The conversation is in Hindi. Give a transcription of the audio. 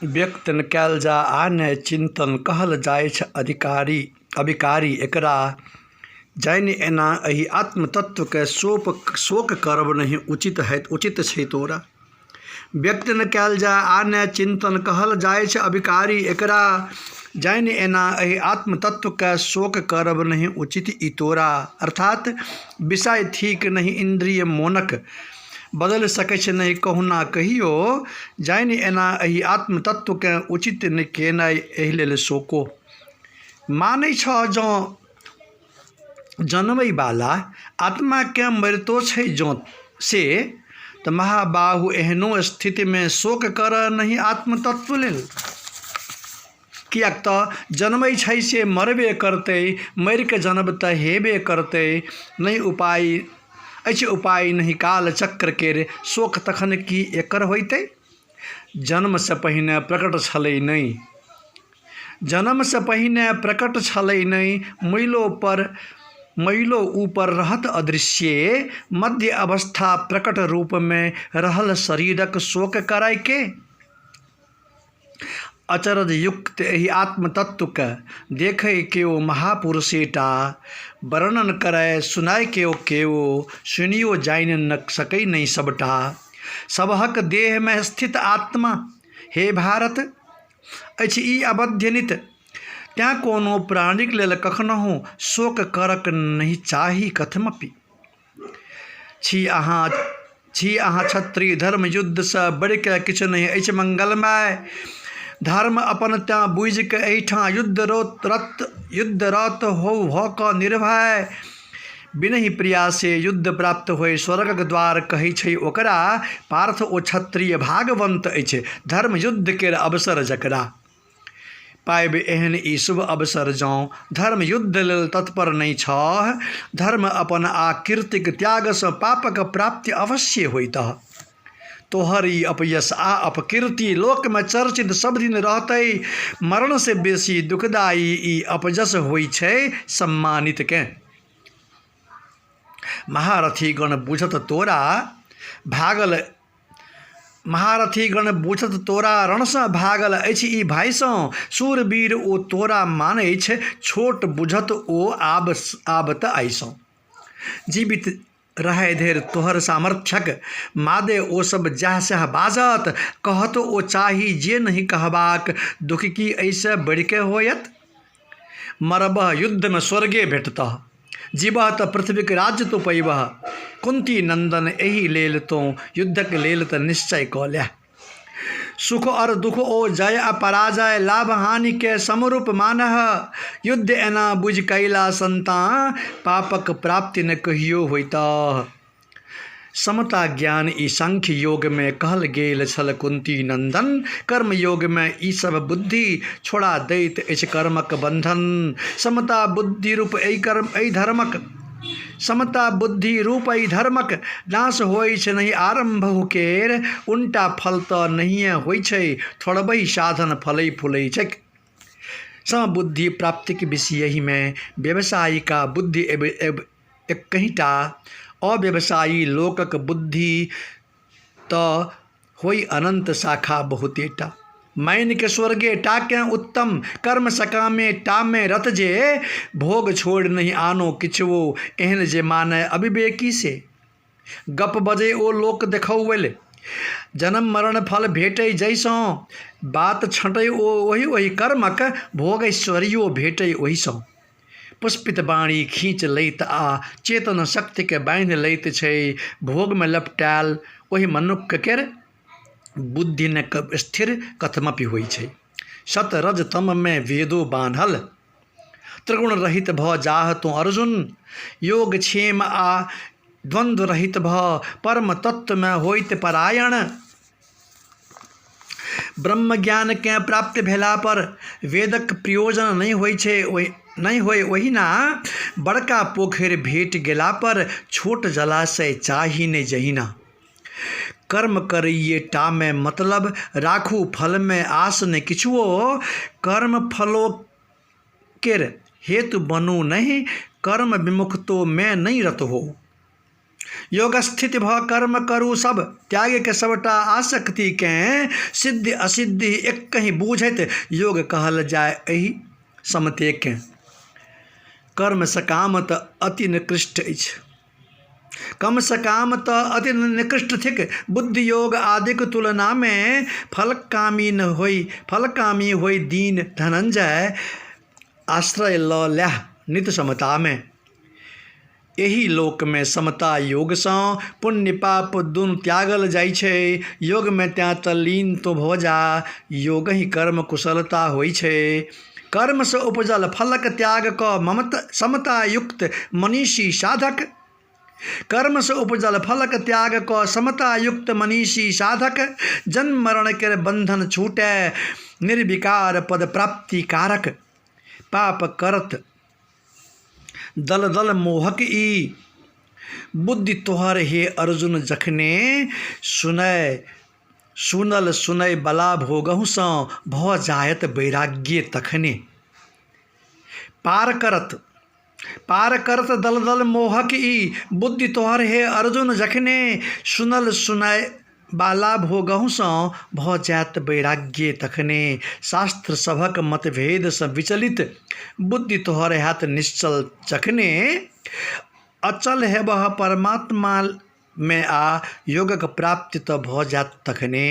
व्यक्त न कयल जा आ न चिंतन कहल जाय छ अभिकारी एकरा जानि एना एहि आत्मतत्व के शोक करब नहीं उचित छै तोरा। व्यक्त न कयल जा आ न चिंतन कहल जाय छ अभिकारी एकरा जानि एना एहि आत्मतत्व के शोक करब नहीं उचित ई तोरा। अर्थात विषय ठीक नहीं इंद्रिय मोनक बदल सकै छै नहीं कहुना कहियो जानि एना एहि आत्मतत्व के उचित न केनाइ एहि लेल शोको। मानै छ जँ जनमै वाला आत्मा के मरितो छै जँ से तो महाबाहु एहनो स्थिति में शोक कर नहीं आत्मतत्व लेल। कियाक तो जन्मै छै से मरबे करते, मर के जन्म तो हेबे करते, नहीं उपाय नहीं काल चक्र के शोक तखन की एकर होइते। जन्म से पहिने प्रकट छलै नहीं, जन्म से पहिने प्रकट छलै नहीं, मैलो ऊपर रहत अदृश्य, मध्य अवस्था प्रकट रूप में रहल शरीरक शोक कराय के। अचरज युक्त एहि आत्मतत्व के देखे केओ महापुरुषेटा, वर्णन करे सुनाय केओ सुनियो जानि न सकै नहीं सबटा। सबहक देह में स्थित आत्मा हे भारत अछि ई अबध्यनित, त्या कोनो प्राणिक लेल कखनहु शोक करक नहीं चाही कथमपि। छी अहाँ क्षत्रिय धर्म युद्ध से बढ़ के किछु नहीं अछि मंगलमय। धर्म अपन त्या बुझ के एहिठां युद्धरत हो भ क निर्भय, बिनहि प्रयासे युद्ध प्राप्त होय स्वर्गक द्वार कहै छै ओकरा। पार्थ ओ क्षत्रिय भागवंत अछि धर्म युद्ध के अवसर जकरा। पायब एहन ई शुभ अवसर जँ धर्म युद्ध लेल तत्पर नहीं छह, धर्म अपन आ कीर्तिक त्याग से पापक प्राप्ति अवश्य होइतह। तोहर ई अपयश आ अपकीर्ति लोक में चर्चित सब दिन रहते, मरण से बेसी दुखदायी ई अपजस होई छै सम्मानित के। महारथी गण बुझत तोरा रण से भागल अछि ई भाई सौ। शूरवीर ओ तोरा मानै छै छोट बुझत ओ आबत आइसौ। जीवित रहे धैर तोहर सामर्थ्यक मादे ओ सब जाह सह बाजत, कहत ओ चाही जे नहीं कहबाक दुख की ऐसे बढ़ के होयत। मरबह युद्ध में स्वर्गे भेटतह, जीवह तो पृथ्वी के राज्य तो पैबह। कुंती नंदन एहि लेल तो युद्धक लेल तो निश्चय क ले। सुख और दुख ओ जय अपराजय लाभ हानि के समरूप मानह। युद्ध एना बुझ कैला संता पापक प्राप्ति न कहियो होइता। समता ज्ञान ई सांख्य योग में कहल गेल छल कुंती नंदन। कर्म योग में ई सब बुद्धि छोड़ा दैत अछि कर्मक बंधन। समता बुद्धि रूप एहि धर्मक नाश होय छै नहीं आरंभ केर। उल्टा फल तो नहीं होय छै, थोड़बही साधन फलै फूलै छै। समबुद्धि प्राप्ति के विषय ही में व्यवसायिका बुद्धि एक कहीटा, अव्यवसायी लोकक बुद्धि तो होई अनंत शाखा बहुतेटा। मैन के स्वर्गे टाके उत्तम कर्म सकामे टामे रत जे, भोग छोड़ नहीं आनो किछुओ एहन जे माने अविवेकी से। गप बजे ओ लोक देखौवल, जन्म मरण फल भेटै जैसों। बात छँटै ओहि कर्मक, भोग ऐश्वर्यो भेटै ओहि सौ। पुष्पित बाणी खींच लैत आ चेतन शक्ति के बांध लैत छै। भोग में लपटायल ओहि मनुष्य केर बुद्धि न स्थिर कथमपि होई छै। सत रज तम में वेदो बांधल, त्रिगुण रहित भ जाह तो अर्जुन। योग क्षेम आ द्वंद्व रहित भ परम तत्व में होइत परायण। ब्रह्म ज्ञान के प्राप्त भेला पर वेदक प्रयोजन नहीं होय छै, नहीं होय ओहिना बड़का पोखरि भेट गेला पर छोट जलाशय चाही नहीं जहिना। कर्म करिए टा में मतलब राखू फल में आस ने किछुओ। कर्म फलो केर हेतु बनू नहीं, कर्म विमुख तो मैं नहीं रत हो। योग स्थिति भ कर्म करू सब त्याग के सबटा आसक्ति के सिद्धि असिद्धि एक कहीं बूझत योग कहल जाय एहि समते के। कर्म सकाम त अति निकृष्ट अछि, कम सकाम त अति निकृष्ट थिक। बुद्धि योग आदिक तुलना में फलकामी होई दीन धनंजय आश्रय ल लह नित समता में। एही लोक में समता योग से पुण्य पाप दुनु त्यागल जाय छे। योग में त्या तल्लीन तो भ जा, योग ही कर्म कुशलता होई छे। कर्म से उपजल फलक त्याग क ममता समता युक्त मनीषी साधक, कर्म से उपजल फलक त्याग क समता युक्त मनीषी साधक जन्म मरण के बंधन छूटे निर्विकार पद प्राप्ति कारक। पाप करत दल दल मोहक ई बुद्धि तोहर हे अर्जुन जखने सुनल सुनय बला भोगहु स भ जायत वैराग्य तखने। पार करत दल दल मोहक ई बुद्धि तोहर हे अर्जुन जखने सुनल सुनय बाला भोगहु स भ जायत वैराग्य तखने। शास्त्र सभक मतभेद से विचलित बुद्धि तोहर हाथ निश्चल जखने। अचल है वह परमात्मा में आ योगक प्राप्ति त भ जात तखने।